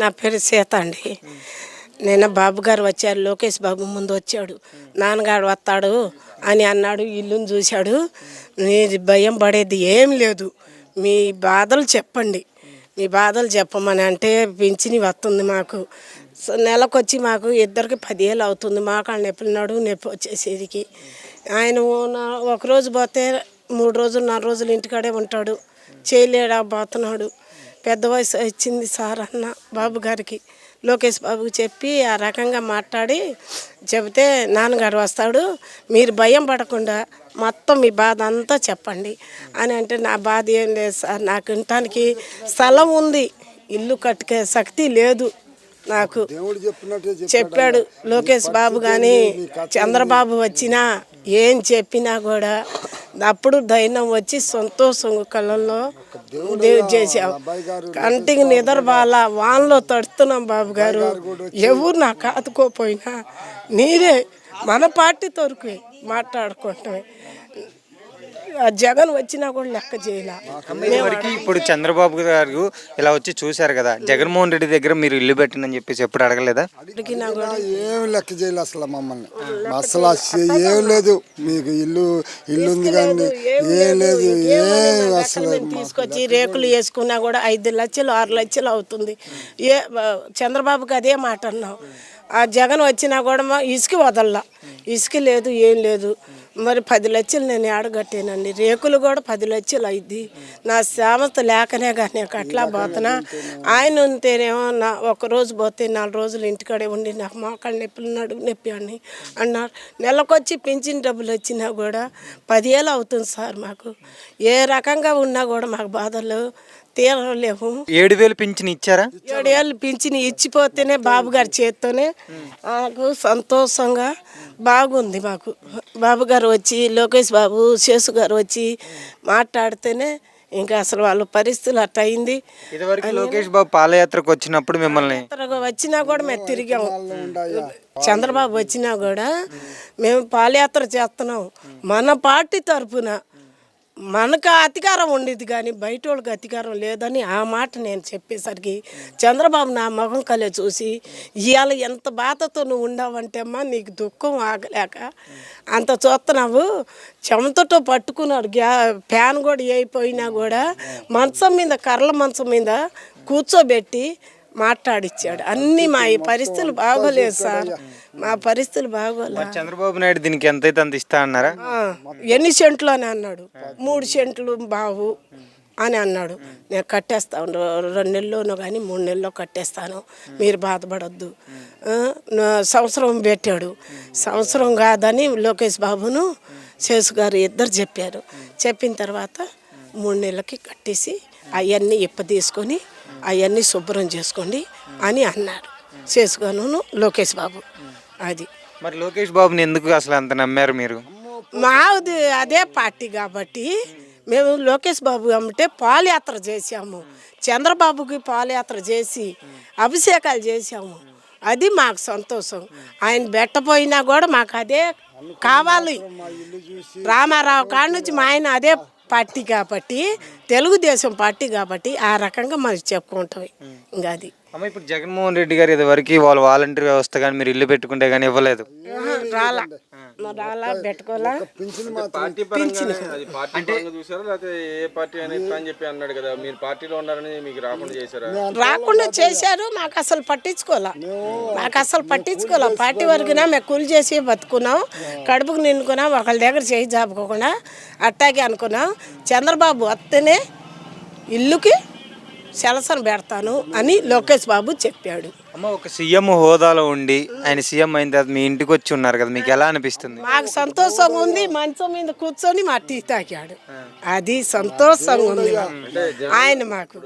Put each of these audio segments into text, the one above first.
నా పేరు సీత అండి. నిన్న బాబు గారు వచ్చారు, లోకేష్ బాబు ముందు వచ్చాడు. నాన్నగారు వస్తాడు అని అన్నాడు. ఇల్లుని చూశాడు. మీ భయం పడేది ఏం లేదు, మీ బాధలు చెప్పండి, మీ బాధలు చెప్పమని అంటే పింఛని వస్తుంది మాకు. నెలకొచ్చి మాకు ఇద్దరికి 10,000 అవుతుంది. మాకు నొప్పులు నడుము నొప్పి వచ్చేసరికి ఆయన ఒకరోజు పోతే 3 రోజులు 4 రోజులు ఇంటికాడే ఉంటాడు, చేయలేకపోతున్నాడు. పెద్ద వయసు వచ్చింది సార్ అన్న బాబు గారికి, లోకేష్ బాబుకి చెప్పి ఆ రకంగా మాట్లాడి చెబితే నాన్నగారు వస్తాడు, మీరు భయం పడకుండా మొత్తం మీ బాధ అంతా చెప్పండి అని అంటే, నా బాధ ఏం లేదు సార్, నాకు వినటానికి స్థలం ఉంది, ఇల్లు కట్టుకే శక్తి లేదు నాకు చెప్పాడు లోకేష్ బాబు. కానీ చంద్రబాబు వచ్చినా ఏం చెప్పినా కూడా అప్పుడు ధైర్యం వచ్చి సంతోషం కళ్ళల్లో దేవుడు చేసావు. కంటికి నిద్ర బాల వానలో తడుతున్నాం బాబు గారు, ఎవరు నాకు ఆదుకోపోయినా నీరే మన పార్టీ తొరకు మాట్లాడుకుంటామే. జగన్ వచ్చినా కూడా లెక్క చేయలే. ఇప్పుడు చంద్రబాబు గారు ఇలా వచ్చి చూశారు కదా, జగన్మోహన్ రెడ్డి దగ్గర మీరు ఇల్లు పెట్టిందని చెప్పేసి ఎప్పుడు అడగలేదా? అడిగినా కూడా ఏం లెక్క చేయలేదు అసలు మమ్మల్ని, అసలు ఏం లేదు, మీకు ఇల్లు ఉంది కానీ ఏం లేదు, ఏం అసలు తీసుకొచ్చి రేకులు వేసుకున్నా కూడా 5 లక్షలు 6 లక్షలు అవుతుంది. చంద్రబాబుకి అదే మాట అన్నాం. ఆ జగన్ వచ్చినా కూడా ఇసుక వదల్లా, ఇసుక లేదు ఏం లేదు. మరి 10 లక్షలు నేను ఆడగట్టానండి, రేకులు కూడా 10 లక్షలు అయింది. నా సామత లేకనే కానీ నేను అట్లా పోతున్నా. ఆయన ఉంటేనేమో నా ఒక్కరోజు పోతే 4 రోజులు ఇంటికాడే ఉండి నాకు మోకాళ్ళ నొప్పులు నడుము నొప్పి అని అన్నారు. నెలకొచ్చి పింఛన్ డబ్బులు వచ్చినా కూడా 10,000 అవుతుంది సార్. మాకు ఏ రకంగా ఉన్నా కూడా మాకు బాధలు తీరలేము. 7,000 పింఛన్ ఇచ్చారా? 7,000 పింఛన్ ఇచ్చిపోతేనే బాబు గారి చేత్తోనే నాకు సంతోషంగా బాగుంది. మాకు బాబు గారు వచ్చి లోకేష్ బాబు శేషు గారు వచ్చి మాట్లాడితేనే ఇంకా అసలు వాళ్ళ పరిస్థితులు అట్ట అయింది. ఇదివరకు లోకేష్ బాబు పాదయాత్రకు వచ్చినప్పుడు మిమ్మల్ని వచ్చినా కూడా మేము తిరిగాము. చంద్రబాబు వచ్చినా కూడా మేము పాదయాత్ర చేస్తున్నాం మన పార్టీ తరఫున. మనకు అధికారం ఉండేది కానీ బయట వాళ్ళకి అధికారం లేదని ఆ మాట నేను చెప్పేసరికి చంద్రబాబు నా ముఖం కలే చూసి, ఇవాళ ఎంత బాధతో నువ్వు ఉండవంటే అమ్మా నీకు దుఃఖం ఆగలేక అంత చూస్తున్నావు, చెమటతో పట్టుకున్నాడు. ఫ్యాన్ కూడా అయిపోయినా కూడా మంచం మీద కర్రల మంచం మీద కూర్చోబెట్టి మాట్లాడిచ్చాడు. అన్నీ మా ఈ పరిస్థితులు బాగోలేదు సార్, మా పరిస్థితులు బాగోలేదు. చంద్రబాబు నాయుడు దీనికి ఎంతైతే అంత ఇస్తా అన్నారా? ఎన్ని సెంట్లు అని అన్నాడు, 3 సెంట్లు బావు అని అన్నాడు. నేను కట్టేస్తాను 2 నెలల్లోనో కానీ 3 నెలల్లో కట్టేస్తాను, మీరు బాధపడొద్దు. సంవత్సరం పెట్టాడు, సంవత్సరం కాదని లోకేష్ బాబును శేషు గారు ఇద్దరు చెప్పారు. చెప్పిన తర్వాత 3 నెలలకి కట్టేసి అవన్నీ తీసుకొని అవన్నీ శుభ్రం చేసుకోండి అని అన్నారు శేషు గారు లోకేష్ బాబు. అది మరి లోకేష్ బాబుని ఎందుకు అసలు అంత నమ్మారు మీరు? మాది అదే పార్టీ కాబట్టి మేము లోకేష్ బాబు అంటే పాదయాత్ర చేసాము, చంద్రబాబుకి పాదయాత్ర చేసి అభిషేకాలు చేసాము. అది మాకు సంతోషం. ఆయన పెట్టపోయినా కూడా మాకు అదే కావాలి. రామారావు కాడ నుంచి మా ఆయన అదే పార్టీ కాబట్టి, తెలుగుదేశం పార్టీ కాబట్టి ఆ రకంగా మనకి చెప్పుకుంటాం. ఇంకా అది అమ్మ, ఇప్పుడు జగన్మోహన్ రెడ్డి గారు ఇదివరకు వాళ్ళు వాలంటీర్ వ్యవస్థ కానీ మీరు ఇల్లు పెట్టుకుంటే కానీ ఇవ్వలేదు. రాలా పెట్టుకోవాలా రాకుండా చేశారు. మాకు అసలు పట్టించుకోవాలా, పార్టీ వరకునా మేము కూలి చేసి బతుకున్నాం, కడుపుకు నిండుకున్నాం, ఒకళ్ళ దగ్గర చేయి జాపుకోకుండా అట్టాగే అనుకున్నాం. చంద్రబాబు వస్తేనే ఇల్లుకి సెలసన పెడతాను అని లోకేష్ బాబు చెప్పాడు. అమ్మ, ఒక సీఎం హోదాలో ఉండి ఆయన సీఎం అయిన తర్వాత మీ ఇంటికి వచ్చి ఉన్నారు కదా, మీకు ఎలా అనిపిస్తుంది? మాకు సంతోషంగా ఉంది. మంచం మీద కూర్చొని మా టీ తాకాడు, అది సంతోషంగా ఉంది. ఆయన మాకు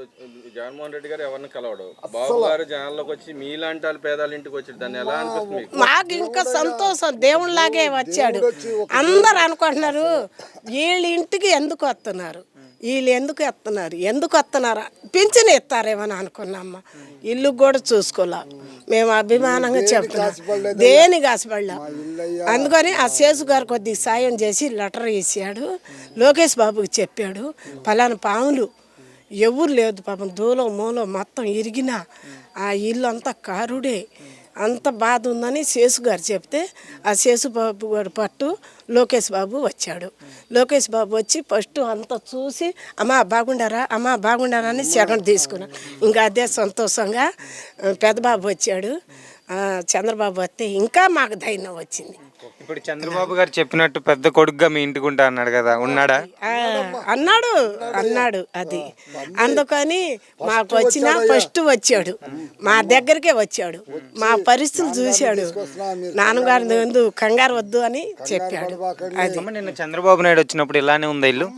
జగన్మోహన్ రెడ్డి గారు ఎవరిని కలవడు, బాబు గారు జనాల్లోకి వచ్చి మీలాంటి వాళ్ళు పేదల ఇంటికి వచ్చి దాన్ని ఎలా అనిపిస్తుంది? మాకు ఇంకా సంతోషం, దేవుళ్ళలాగే వచ్చాడు. అందరు అనుకుంటున్నారు వీళ్ళ ఇంటికి ఎందుకు వస్తున్నారు, వీళ్ళు ఎందుకు వస్తున్నారా, పింఛన్ ఇస్తారేమని అనుకున్నామ్మ. ఇల్లు కూడా చూసుకోలే, మేము అభిమానంగా చెప్తున్నాం, దేనికి ఆశపడలా. అందుకని ఆ శేషు గారు కొద్దిగా సాయం చేసి లెటర్ ఇచ్చాడు, లోకేష్ బాబుకి చెప్పాడు, పలానా పాములు ఎవరు లేదు పాపం, దూలం మూలం మొత్తం ఇరిగినా ఆ ఇల్లు అంతా కారుడే, అంత బాధ ఉందని శేషు గారు చెప్తే ఆ శేషు బాబు గారు పట్టు లోకేష్ బాబు వచ్చాడు. లోకేష్ బాబు వచ్చి ఫస్ట్ అంతా చూసి అమ్మ బాగుండారా అని సెకండ్ తీసుకున్నాను. ఇంకా అదే సంతోషంగా పెద్ద బాబు వచ్చాడు, చంద్రబాబు వస్తే ఇంకా మాకు ధైర్యం వచ్చింది. ఇప్పుడు చంద్రబాబు గారు చెప్పినట్టు పెద్ద కొడుకుగా మీ ఇంటికి ఉంటా అన్నాడు కదా, ఉన్నాడా? అన్నాడు అది. అందుకని మాకు వచ్చిన ఫస్ట్ వచ్చాడు, మా దగ్గరికే వచ్చాడు, మా పరిస్థితులు చూశాడు, నాన్నగారి ముందు కంగారు వద్దు అని చెప్పాడు. అది నిన్న చంద్రబాబు నాయుడు వచ్చినప్పుడు ఇలానే ఉందా ఇల్లు?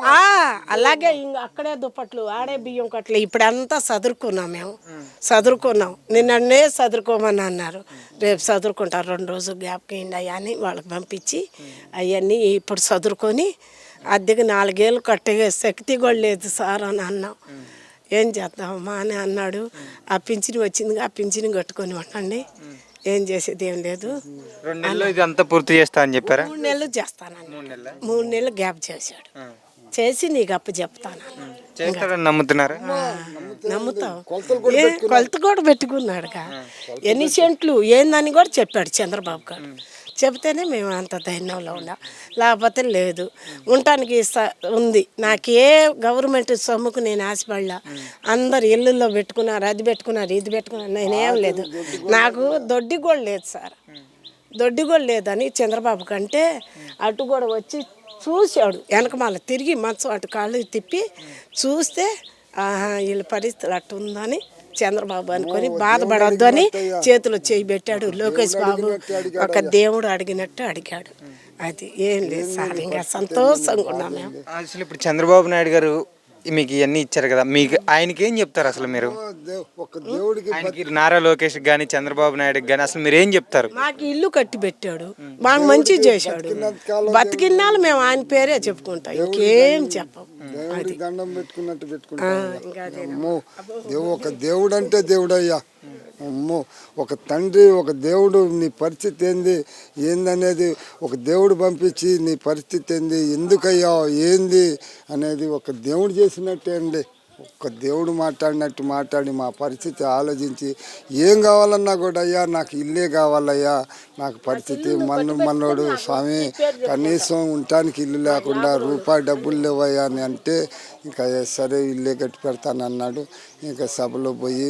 అలాగే ఇంక అక్కడే దుప్పట్లు ఆడే బియ్యం కట్టలు ఇప్పుడంతా చదువుకున్నాం, మేము చదువుకున్నాం. నిన్ననే చదువుకోమని అన్నారు, రేపు చదువుకుంటారు 2 రోజులు గ్యాప్కి అయ్యా అని వాళ్ళకి పంపించి అవన్నీ ఇప్పుడు చదువుకొని అద్దెకి 4 ఏళ్ళు కట్టే శక్తి కూడా లేదు సార్ అని అన్నాం. ఏం చేద్దామమ్మా అని అన్నాడు. ఆ పింఛని వచ్చిందిగా, ఆ పింఛని కట్టుకొని ఉండండి, ఏం చేసేది ఏం లేదు. 2 నెలలు ఇది అంతా పూర్తి చేస్తా అని చెప్పారా? 3 నెలలు చేస్తానని 3 నెలలు గ్యాప్ చేశాడు. చేసి నీకు అప్పు చెప్తాను చేస్తాడని నమ్ముతున్నారా? నమ్ముతాం. కొలత కూడా పెట్టుకున్నాడుగా, ఎన్ని సెంట్లు ఏందని కూడా చెప్పాడు చంద్రబాబు గారు. చెప్తేనే మేము అంత ధైర్యంలో ఉన్నాం, లేకపోతే లేదు. ఉండటానికి ఉంది. నాకే గవర్నమెంట్ సొమ్ముకు నేను ఆశపడలా. అందరు ఇళ్ళల్లో పెట్టుకున్నారు, అది పెట్టుకున్నారు, ఇది పెట్టుకున్నారు, నేనేం లేదు. నాకు దొడ్డి కూడా లేదు సార్, దొడ్డి కూడా లేదని చంద్రబాబు కంటే అటు కూడా వచ్చి చూశాడు. వెనకమాల తిరిగి మంచం అటు కాళ్ళు తిప్పి చూస్తే వీళ్ళ పరిస్థితులు అట్టు ఉందని చంద్రబాబు అనుకొని బాధపడొద్దు అని చేతిలో చేయి పెట్టాడు. లోకేష్ బాబు ఒక దేవుడు అడిగినట్టు అడిగాడు. అది ఏం లేదు సార్, ఇంకా సంతోషంగా ఉన్నాం మేము. అసలు ఇప్పుడు చంద్రబాబు నాయుడు గారు మీకు ఇవన్నీ ఇచ్చారు కదా, మీకు ఆయనకి ఏం చెప్తారు అసలు మీరు? ఒక దేవుడికి ఆయనకి నారా లోకేష్ కానీ చంద్రబాబు నాయుడుకి కానీ అసలు మీరు ఏం చెప్తారు? మాకు ఇల్లు కట్టి పెట్టాడు, మాకు మంచి చేశాడు, బతికిన్నాళ్ళు మేము ఆయన పేరే చెప్పుకుంటాం, ఇంకేం చెప్పం. దేవుడికి దండం పెట్టుకున్నట్టు పెట్టుకుంటాం. ఒక దేవుడు అంటే దేవుడయ్యా, అమ్మో ఒక తండ్రి, ఒక దేవుడు నీ పరిస్థితి ఏందనేది ఒక దేవుడు పంపించి నీ పరిస్థితి ఏంది, ఎందుకయ్యా ఏంది అనేది ఒక దేవుడు చేసినట్టే అండి. ఒక్క దేవుడు మాట్లాడినట్టు మాట్లాడి మా పరిస్థితి ఆలోచించి ఏం కావాలన్నా కూడా అయ్యా నాకు ఇల్లే కావాలయ్యా, నాకు పరిస్థితి మనోడు స్వామి కనీసం ఉండటానికి ఇల్లు లేకుండా రూపాయి డబ్బులు లేవయ్యా అని అంటే ఇంకా సరే ఇల్లే కట్టి పెడతాను అన్నాడు. ఇంకా సభలో పోయి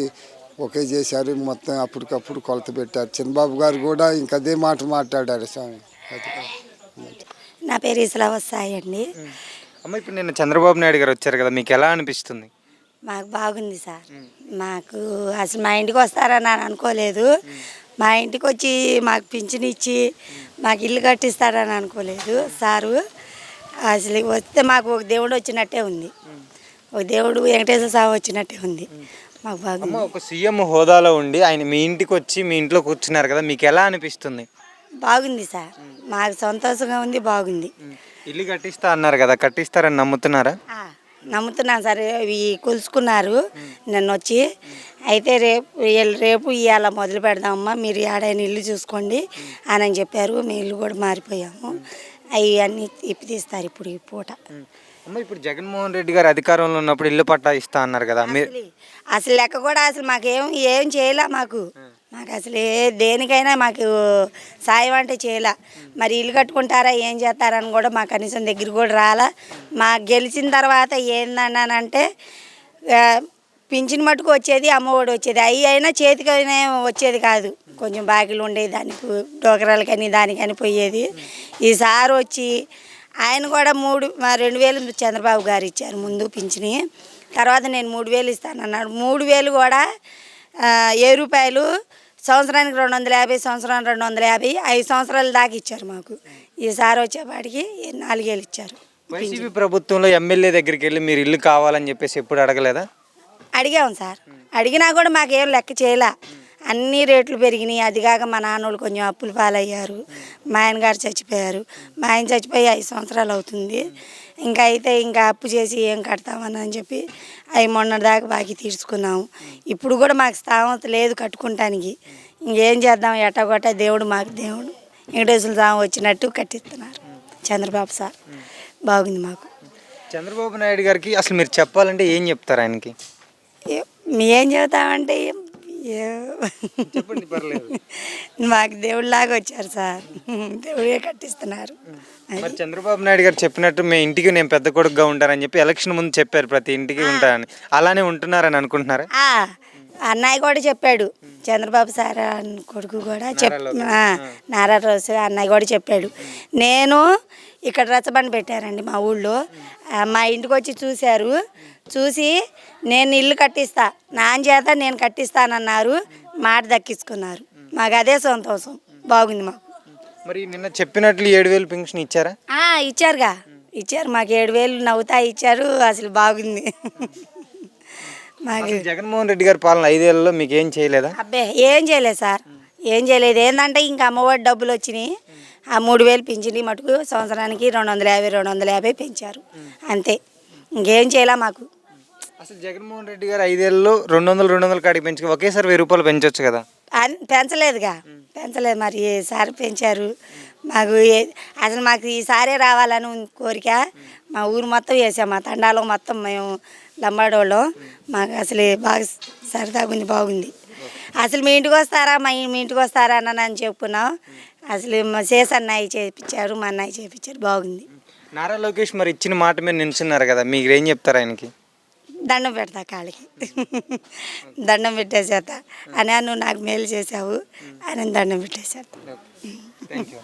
ఒకే చేశారు, మొత్తం అప్పటికప్పుడు కొలత పెట్టారు. చంద్రబాబు గారు కూడా ఇంకా అదే మాట మాట్లాడారు స్వామి. నా పేరు ఇస్లావసాయి అండి. అమ్మ ఇప్పుడు నిన్న చంద్రబాబు నాయుడు గారు వచ్చారు కదా, మీకు ఎలా అనిపిస్తుంది? మాకు బాగుంది సార్. మాకు అసలు మా ఇంటికి వస్తారని నేను అనుకోలేదు. మా ఇంటికి వచ్చి మాకు పింఛన్ ఇచ్చి మాకు ఇల్లు కట్టిస్తారని అనుకోలేదు సారు. అసలు వస్తే మాకు ఒక దేవుడు వచ్చినట్టే ఉంది, ఒక దేవుడు వెంకటేశ్వర స్వామి వచ్చినట్టే ఉంది. మాకు బాగుంది. ఒక సీఎం హోదాలో ఉండి ఆయన మీ ఇంటికి వచ్చి మీ ఇంట్లో కూర్చున్నారు కదా, మీకు ఎలా అనిపిస్తుంది? బాగుంది సార్, మాకు సంతోషంగా ఉంది, బాగుంది. ఇల్లు కట్టిస్తా అన్నారు కదా, కట్టిస్తారని నమ్ముతున్నారా? నమ్ముతున్నాను సార్. ఇవి కొలుసుకున్నారు నిన్న వచ్చి. అయితే రేపు ఇవాళ మొదలు పెడదామమ్మా, మీరు ఏడైనా ఇల్లు చూసుకోండి అని చెప్పారు. మీ ఇల్లు కూడా మారిపోయాము, అవి అన్నీ ఇప్పి తీస్తారు ఇప్పుడు ఈ పూట. అమ్మ ఇప్పుడు జగన్మోహన్ రెడ్డి గారు అధికారంలో ఉన్నప్పుడు ఇల్లు పట్టా ఇస్తా అన్నారు కదా, అసలు లెక్క కూడా అసలు ఏం చేయలే. మాకు అసలు దేనికైనా మాకు సాయం అంటే చేయలే. మరి ఇల్లు కట్టుకుంటారా ఏం చేస్తారని కూడా మాకు కనీసం దగ్గర కూడా రాలా. మాకు గెలిచిన తర్వాత ఏందన్నానంటే పింఛన్ మట్టుకు వచ్చేది, అమ్మఒడి వచ్చేది, అవి అయినా చేతికైనా వచ్చేది కాదు. కొంచెం బాకీలు ఉండేది, దానికి డోకరాలకని దానికని పోయేది. ఈసారి వచ్చి ఆయన కూడా 2,000 చంద్రబాబు గారు ఇచ్చారు ముందు పింఛని. తర్వాత నేను 3,000 ఇస్తానన్నాడు. 3,000 కూడా 7 రూపాయలు, సంవత్సరానికి 250, సంవత్సరానికి 250, 5 సంవత్సరాల దాకా ఇచ్చారు మాకు. ఈసారి వచ్చేపాటికి 4,000 ఇచ్చారు. వైసీపీ ప్రభుత్వంలో ఎమ్మెల్యే దగ్గరికి వెళ్ళి మీరు ఇల్లు కావాలని చెప్పేసి ఎప్పుడు అడగలేదా? అడిగాము సార్, అడిగినా కూడా మాకేం లెక్క చేయలే. అన్ని రేట్లు పెరిగినాయి. అదిగాక మా నాన్నోళ్ళు కొంచెం అప్పులు పాలయ్యారు. మా ఆయనగారు చచ్చిపోయారు. మా ఆయన చచ్చిపోయి 5 సంవత్సరాలు అవుతుంది. ఇంకా అప్పు చేసి ఏం కడతామని చెప్పి అవి మొన్నటిదాకా బాకీ తీర్చుకున్నాము. ఇప్పుడు కూడా మాకు స్థామత లేదు కట్టుకుంటానికి. ఇంకేం చేద్దాం, ఎట్టగొట్ట దేవుడు మాకు దేవుడు వెంకటేశ్వర స్వామి వచ్చినట్టు కట్టిస్తున్నారు చంద్రబాబు సార్. బాగుంది మాకు. చంద్రబాబు నాయుడు గారికి అసలు మీరు చెప్పాలంటే ఏం చెప్తారు ఆయనకి? ఏం చెబుతామంటే చెప్పండి పర్లేదు. మాకు దేవుళ్ళలాగా వచ్చారు సార్, దేవుడే కట్టిస్తున్నారు. మరి చంద్రబాబు నాయుడు గారు చెప్పినట్టు మీ ఇంటికి నేను పెద్ద కొడుకుగా ఉంటానని చెప్పి ఎలక్షన్ ముందు చెప్పారు ప్రతి ఇంటికి ఉంటానని, అలానే ఉంటున్నారని అనుకుంటున్నారా? అన్నయ్య కూడా చెప్పాడు, చంద్రబాబు సార్ కొడుకు కూడా నారా రోజు అన్నయ్య కూడా చెప్పాడు. నేను ఇక్కడ రచ్చబండి పెట్టారండి మా ఊళ్ళో, మా ఇంటికి వచ్చి చూశారు. చూసి నేను ఇల్లు కట్టిస్తా, నాన్న చేత నేను కట్టిస్తానన్నారు, మాట దక్కించుకున్నారు. మాకు అదే సంతోషం, బాగుంది మాకు. మరి నిన్న చెప్పినట్లు 7,000 పెన్షన్ ఇచ్చారా? ఇచ్చారుగా, ఇచ్చారు మాకు 7,000 నవ్వుతా ఇచ్చారు. అసలు బాగుంది మాకు. జగన్మోహన్ రెడ్డి గారి పాలన 5 ఏళ్లలో మీకు ఏం చేయలేదా? అబ్బే ఏం చేయలేదు సార్, ఏం చేయలేదు. ఏంటంటే ఇంకా అమ్మఒడి డబ్బులు వచ్చినాయి, ఆ 3,000 పింఛని మటుకు సంవత్సరానికి 250 పెంచారు అంతే, ఇంకేం చేయలే మాకు. అసలు జగన్మోహన్ రెడ్డి గారు 5 ఏళ్లలో 200 కాడికి పెంచుకు ఒకేసారి 1000 రూపాయలు పెంచవచ్చు కదా? పెంచలేదుగా, పెంచలేదు. మరి ఈసారి పెంచారు మాకు. అసలు మాకు ఈసారే రావాలని కోరిక. మా ఊరు మొత్తం వేసాం, మా తండాలో మొత్తం మేము లంబాడోళ్ళం. మాకు అసలు బాగా సరదాగా ఉంది, బాగుంది. అసలు మీ ఇంటికి వస్తారా, మీ ఇంటికి వస్తారా అని చెప్పుకున్నాం. అసలు మా శేష్ అన్నయ్య చేయించారు, మా అన్నయ్య చేయించారు, బాగుంది. నారా లోకేష్ మరి ఇచ్చిన మాట మీద నిల్చున్నారు కదా, మీకు ఏం చెప్తారు ఆయనకి? దండం పెడతా కాళ్ళకి, దండం పెట్టేసేత అని, నువ్వు నాకు మేలు చేసావు అని దండం పెట్టేసేత. Thank you.